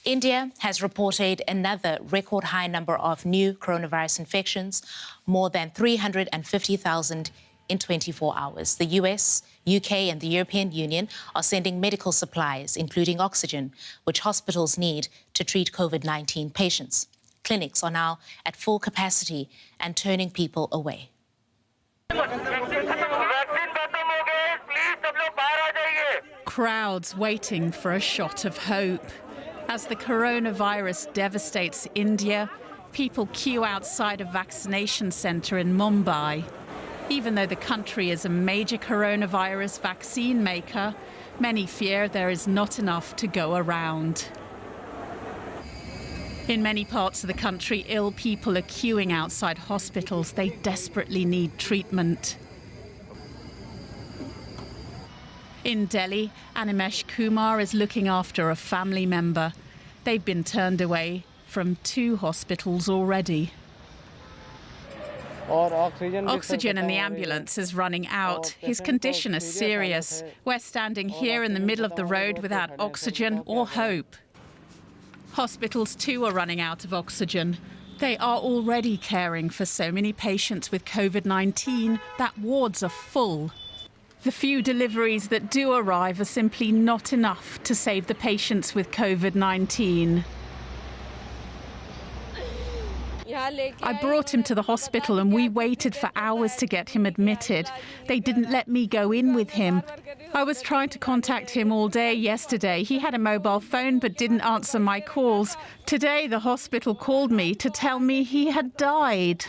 India has reported another record high number of new coronavirus infections, more than 350,000 in 24 hours. The US, UK and the European Union are sending medical supplies, including oxygen, which hospitals need to treat COVID-19 patients. Clinics are now at full capacity and turning people away. Crowds waiting for a shot of hope. As the coronavirus devastates India, people queue outside a vaccination centre in Mumbai. Even though the country is a major coronavirus vaccine maker, many fear there is not enough to go around. In many parts of the country, ill people are queuing outside hospitals. They desperately need treatment. In Delhi, Animesh Kumar is looking after a family member. They've been turned away from 2 hospitals already. Oxygen in the ambulance is running out. His condition is serious. We're standing here in the middle of the road without oxygen or hope. Hospitals too are running out of oxygen. They are already caring for so many patients with COVID-19 that wards are full. The few deliveries that do arrive are simply not enough to save the patients with COVID-19. I brought him to the hospital and we waited for hours to get him admitted. They didn't let me go in with him. I was trying to contact him all day yesterday. He had a mobile phone but didn't answer my calls. Today the hospital called me to tell me he had died.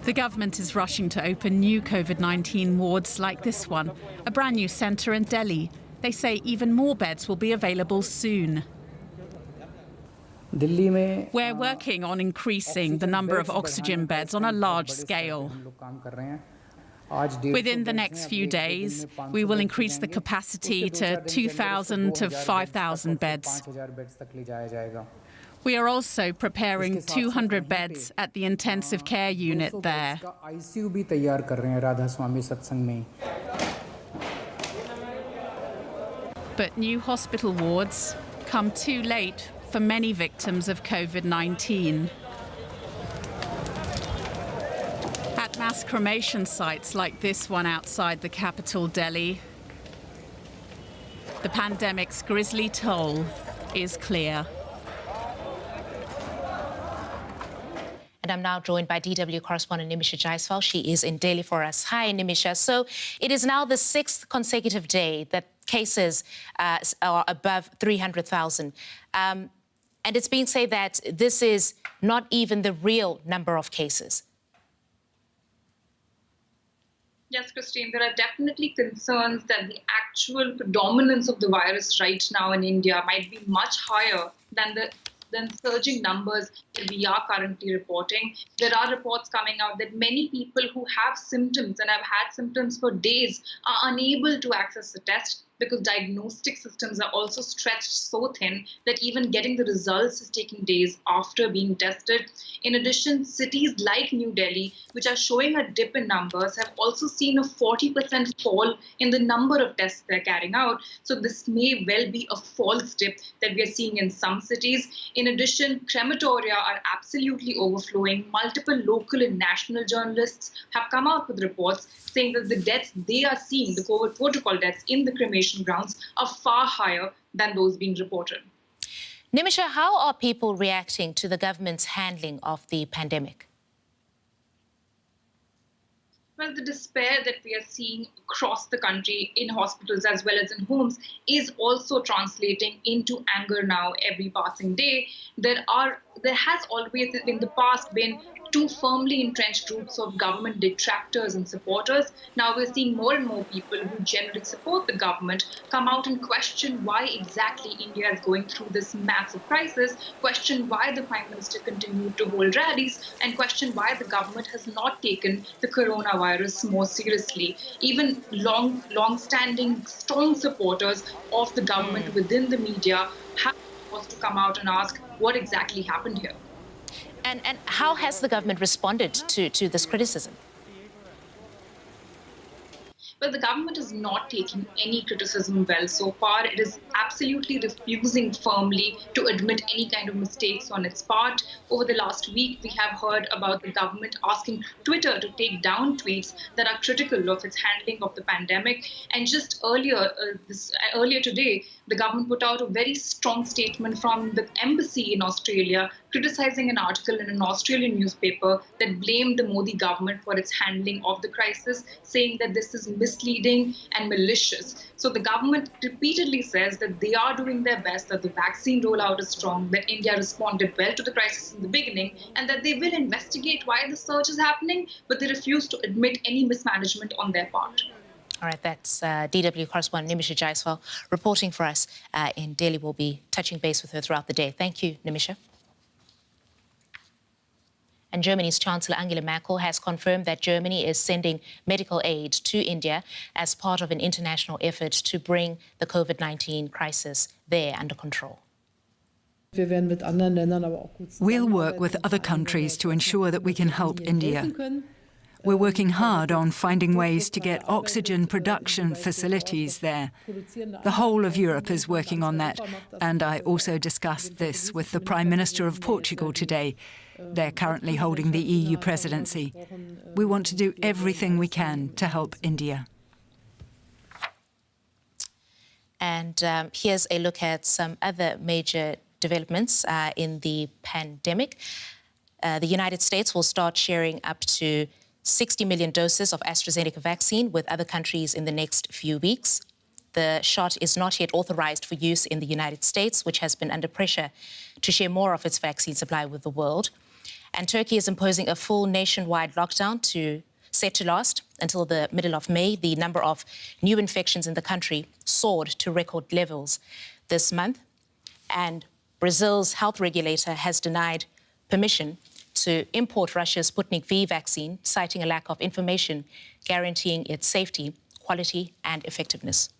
The government is rushing to open new COVID-19 wards like this one, a brand new centre in Delhi. They say even more beds will be available soon. We're working on increasing the number of oxygen beds on a large scale. Within the next few days, we will increase the capacity to 2,000 to 5,000 beds. We are also preparing 200 beds at the intensive care unit there. But new hospital wards come too late for many victims of COVID-19. At mass cremation sites like this one outside the capital, Delhi, the pandemic's grisly toll is clear. And I'm now joined by DW correspondent Nimisha Jaiswal. She is in Delhi for us. Hi, Nimisha. So it is now the 6th consecutive day that cases are above 300,000. And it's being said that this is not even the real number of cases. Yes, Christine, there are definitely concerns that the actual predominance of the virus right now in India might be much higher than surging numbers that we are currently reporting. There are reports coming out that many people who have symptoms and have had symptoms for days are unable to access the test because diagnostic systems are also stretched so thin that even getting the results is taking days after being tested. In addition, cities like New Delhi, which are showing a dip in numbers, have also seen a 40% fall in the number of tests they're carrying out. So this may well be a false dip that we are seeing in some cities. In addition, crematoria are absolutely overflowing. Multiple local and national journalists have come out with reports saying that the deaths they are seeing, the COVID protocol deaths in the cremation grounds, are far higher than those being reported. Nimisha, how are people reacting to the government's handling of the pandemic? Well, the despair that we are seeing across the country in hospitals as well as in homes is also translating into anger now every passing day. There has always in the past been 2 firmly entrenched groups of government detractors and supporters. Now we're seeing more and more people who generally support the government come out and question why exactly India is going through this massive crisis, question why the Prime Minister continued to hold rallies, and question why the government has not taken the coronavirus more seriously. Even long-standing, strong supporters of the government within the media have to come out and ask what exactly happened here. And how has the government responded to this criticism? But the government is not taking any criticism well so far. It is absolutely refusing firmly to admit any kind of mistakes on its part. Over the last week, we have heard about the government asking Twitter to take down tweets that are critical of its handling of the pandemic. And just earlier today, the government put out a very strong statement from the embassy in Australia, criticizing an article in an Australian newspaper that blamed the Modi government for its handling of the crisis, saying that this is misleading and malicious. So the government repeatedly says that they are doing their best, that the vaccine rollout is strong, that India responded well to the crisis in the beginning, and that they will investigate why the surge is happening, but they refuse to admit any mismanagement on their part. All right, that's DW correspondent Nimisha Jaiswal reporting for us in Delhi. We'll be touching base with her throughout the day. Thank you, Nimisha. And Germany's Chancellor Angela Merkel has confirmed that Germany is sending medical aid to India as part of an international effort to bring the COVID-19 crisis there under control. We'll work with other countries to ensure that we can help India. We're working hard on finding ways to get oxygen production facilities there. The whole of Europe is working on that, and I also discussed this with the Prime Minister of Portugal today. They're currently holding the EU presidency. We want to do everything we can to help India. And here's a look at some other major developments in the pandemic. The United States will start sharing up to 60 million doses of AstraZeneca vaccine with other countries in the next few weeks. The shot is not yet authorized for use in the United States, which has been under pressure to share more of its vaccine supply with the world. And Turkey is imposing a full nationwide lockdown set to last until the middle of May. The number of new infections in the country soared to record levels this month. And Brazil's health regulator has denied permission to import Russia's Sputnik V vaccine, citing a lack of information guaranteeing its safety, quality and effectiveness.